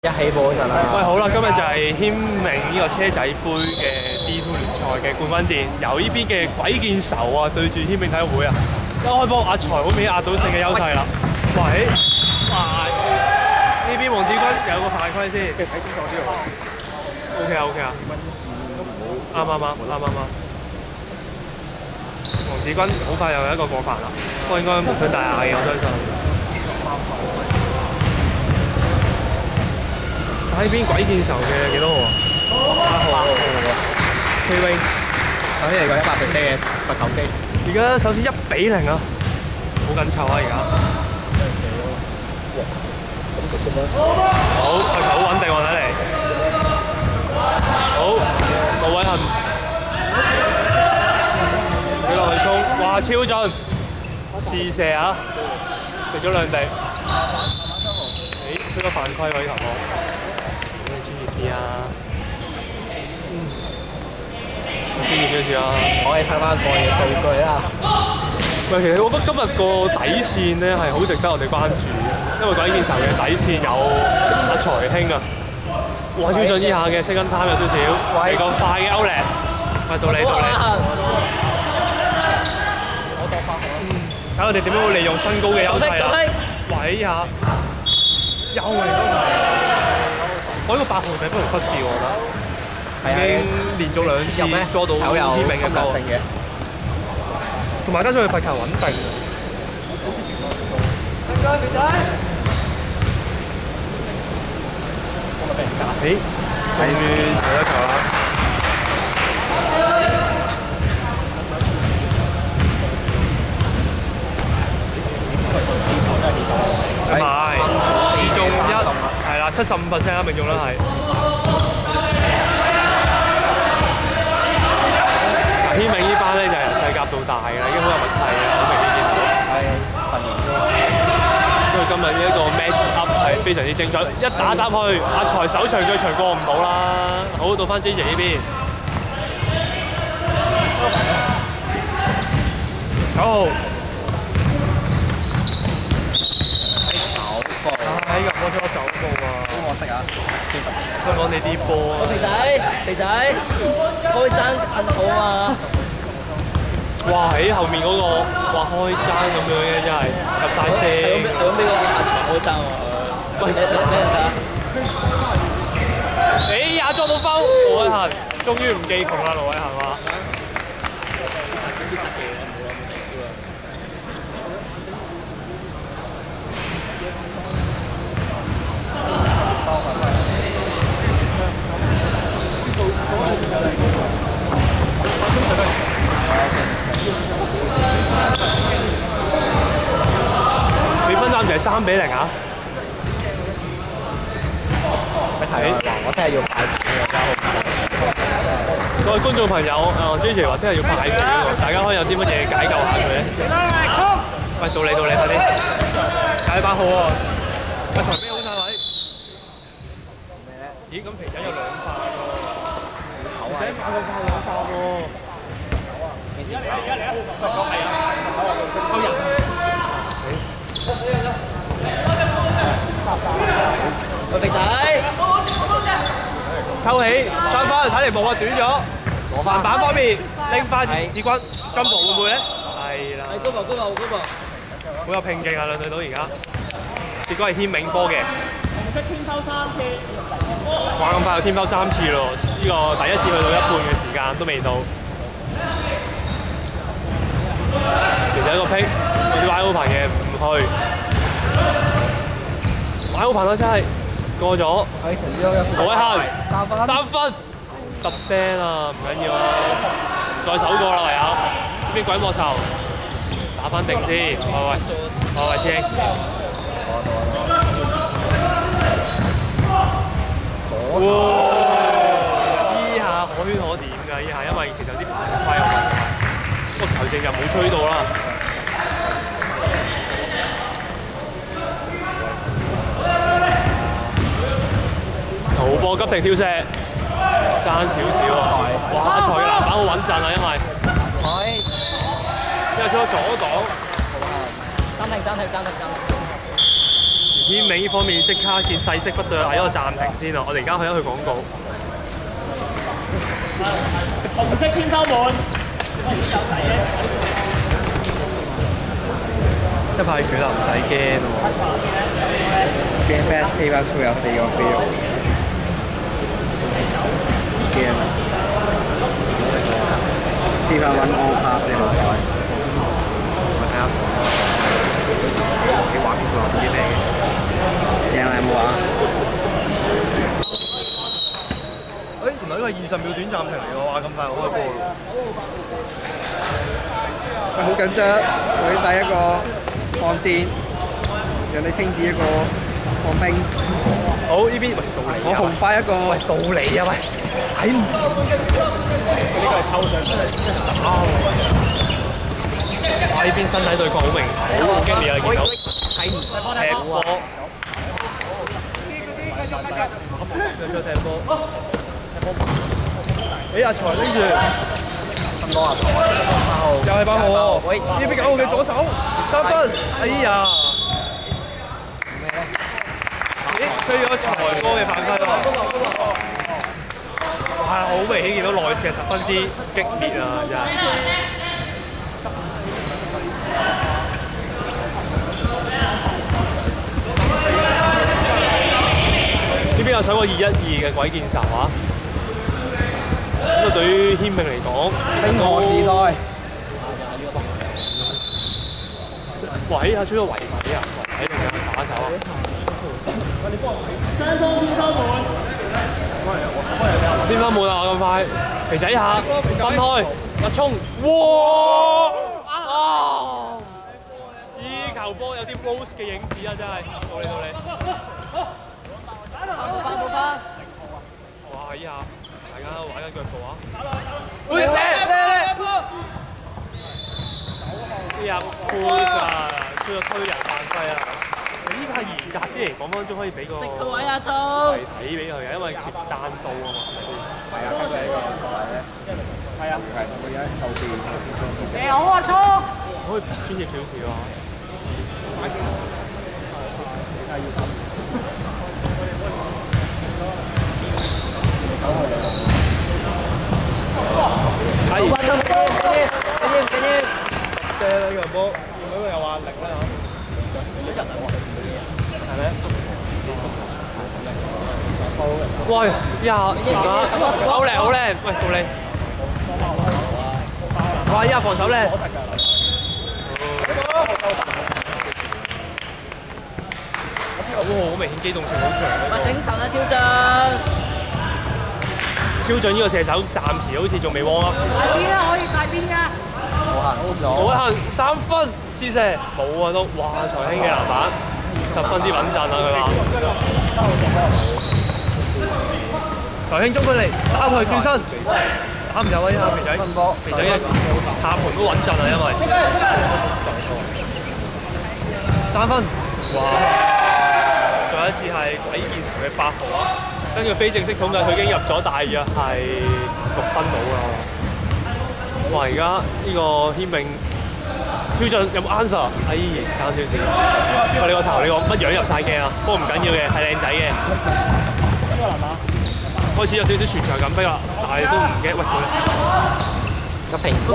一起步嗰陣啊！喂，好啦，今日就係軒明呢個車仔杯嘅 D2 聯賽嘅冠軍戰，由呢邊嘅鬼見愁啊對住軒明體育會啊！一開波阿財好明顯壓倒性嘅優勢啦。喂，呢邊黃子君有個犯規先，睇清楚啲喎。OK 啊。啱。黃子君好快又有一個過犯啦，不過應該無傷大雅嘅，我相信。喺邊鬼見愁嘅幾多號啊？8號喎 ，K Wing。首先嚟講100%嘅罰球先。而家首先1-0啊，好緊湊啊而家。好，罰球好穩定喎睇嚟。好，盧偉恒，佢落去衝，哇超準，試射啊，食咗兩滴。吹咗犯規喎呢球波。專業少少啊，可以睇翻個人嘅數據啦。喂，其實我覺得今日個底線咧係好值得我哋關注，因為鬼見愁嘅底線有阿財興啊，哇超準呢下嘅second time有少少，嚟個快嘅歐力，喂到你，睇我哋點樣會利用身高嘅優勢啦。喂下，又嚟都係，我呢個8號仔不容忽視我覺得。已經連續2次捉到軒明嘅波，同埋加上佢罰球穩定。誒，終於有一球啦！唔係，2中1，係啦，75%啦，命中率係。軒明呢班咧就由細甲到大嘅啦，已經好有默契嘅，好明顯見到。係訓練啫。所以今日呢一個 match up 係非常之精彩，一打去，阿財手長腳長過唔到啦。好，到翻 JJ 呢邊。9號。入咗9步啊！好可惜啊！香港你啲波啊！肥仔，開爭很好啊！哇！喺後面嗰個話開爭咁樣嘅真係入晒聲。係咁俾個阿財開爭喎。喂，你睇下。哎呀，捉到分！盧偉恒終於唔記窮啦，盧偉恒話。必殺技啊！冇啦，冇招啦。比分暫時係3-0啊！你睇我聽日要派各位觀眾朋友，JJ 話聽日要派票喎，大家可以有啲乜嘢解救下佢咧？喂，到你，快啲！解8號喎，阿財兵好晒位。咦？咁肥仔有2發喎，肥仔5個炮2發喎。而家19係啊！抽人。喂，肥仔，扣起3分，睇嚟冇啊，短咗。籃板方面拎翻子君，金步會唔會咧？係啦。高步。好有拼勁啊！兩隊到而家，結果係軒明波嘅。紅色天收3次。哇！咁快又天收3次咯！呢個第一次去到1半嘅時間都未到。其實一個pick，有啲 wide open 嘅唔去。wide open 啦，真係過咗。盧偉恒3分，揼釘啊！唔緊要啊，再手過啦唯有。呢邊鬼莫愁打翻定先。喂，師兄。哇！依下可圈可點㗎，依下因為其實有啲犯規有問題。個球證又冇吹到啦。頭波急停跳射，爭少少啊！哇！阿財嘅籃板好穩陣啊，因為出咗左擋，暫停。天美呢方面即刻見勢色不對，嗌咗個暫停先啊！我哋而家去一去廣告。紅色天收門。一派拳啊，唔使驚喎。驚 Fast Payback 2有4個 fail。驚啊！Payback 1 all pass 你好彩。我睇下你玩邊個啲咩嘅？正啊！有冇玩？原來呢個係20秒短暫停嚟嘅喎，咁快就開波咯！好緊張，佢第一個抗戰，人哋清子一個抗兵。好呢邊，喂道理我紅花一個。喂道理啊喂，睇唔呢個係抽上嚟打喎。哇！呢邊身體對抗好明顯，好激烈啊！見到睇唔踢波，再踢波。阿財拎住，咁多啊！又係8號喎。喂，呢邊9號嘅左手3分，哎呀！咦，吹咗財哥嘅犯規喎。哇，好明顯見到內射十分之激烈啊！真係。呢邊有首個2-1-2嘅鬼劍神話。咁啊，對於軒明嚟講，冰河時代。喂，追咗圍位啊！圍位定係打手啊？雙方天收門。天花門啊！咁快，肥仔下分開，一衝，哇！啊！依球波有啲 Rose 嘅影子啊！真係，到你。冇翻。哇！依下大家玩緊腳步啊！喂，呢下 push 啊，出咗推人犯規啊！依家係嚴格啲嚟講，分鐘可以俾個食佢位啊，聰！睇俾佢嘅，因為切單刀啊嘛。係啊，跟住呢個係啊，係佢而家後邊。射好啊，聰！可以專業少少啊！係。緊要。射呢個波，見到佢有壓力啦嚇。係咩？哇！呀，前啊，好靚好靚，喂，到你。哇！依家防守靚。哇！好明顯機動性好強。喂，醒神啊，超進！超進呢個射手暫時好似仲未 warm up。大邊啊，可以大邊㗎。冇行3分試射，冇啊都，哇！財興嘅籃板10分之穩陣啊佢話。財興中距離打佢轉身，打唔入啊！依下肥仔，肥仔下盤都穩陣啊，因為3分，哇！再一次係鬼劍神嘅8號啊！根據非正式統計，佢已經入咗大約係6分到啦。哇！而家呢個軒明超進有冇 answer？哎，爭少少。喂，你個頭，你個乜樣入晒鏡啊？不過唔緊要嘅，係靚仔嘅。開始有少少全場緊逼啦，但係都唔驚。喂，個蘋果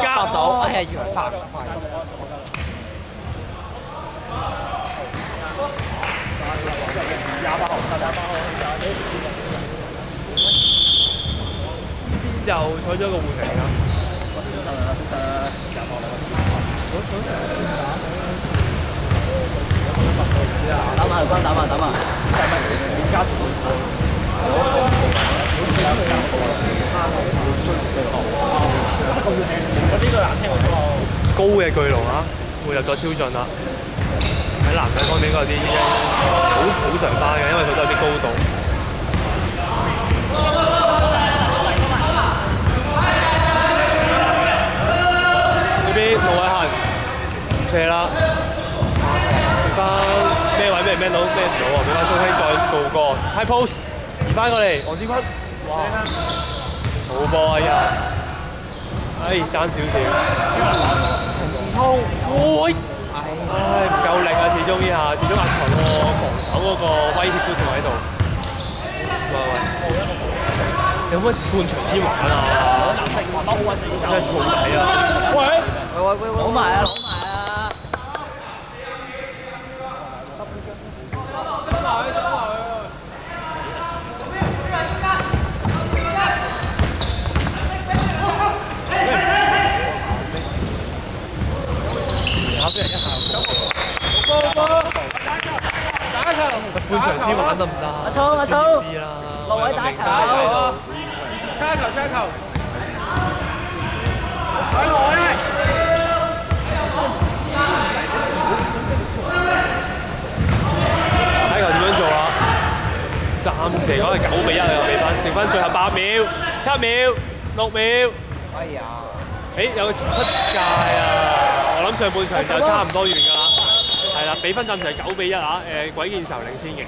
夾到，哎呀，越發快。又採咗一個換嚟㗎。打埋軍，打埋。高嘅巨龍啊，會入咗超進啦。喺男仔方面應該有啲好常翻嘅，因為佢都有啲高度。呢邊盧偉恆射啦，俾翻咩位咩人 man 到咩唔到啊？俾翻蘇希再做個 high post， 移翻過嚟，黃志坤，哇！好波啊！依家，爭少少。洪志聰，喂！唉，唔夠力啊！始終呢下，始終阿財個防守嗰個威脅都仲喺度。喂，有乜半場先玩啊？真係燥底啊！喂，攞埋啊！半場先玩得唔得？阿聰，落位打球。差球。睇球點樣做啊？暫時講係9-1啊個比分，剩翻最後8秒、7秒、6秒。哎呀！有個出界啊！我諗上半場就差唔多完㗎啦。係啦，比分暫時係9-1啊！鬼見愁領先嘅。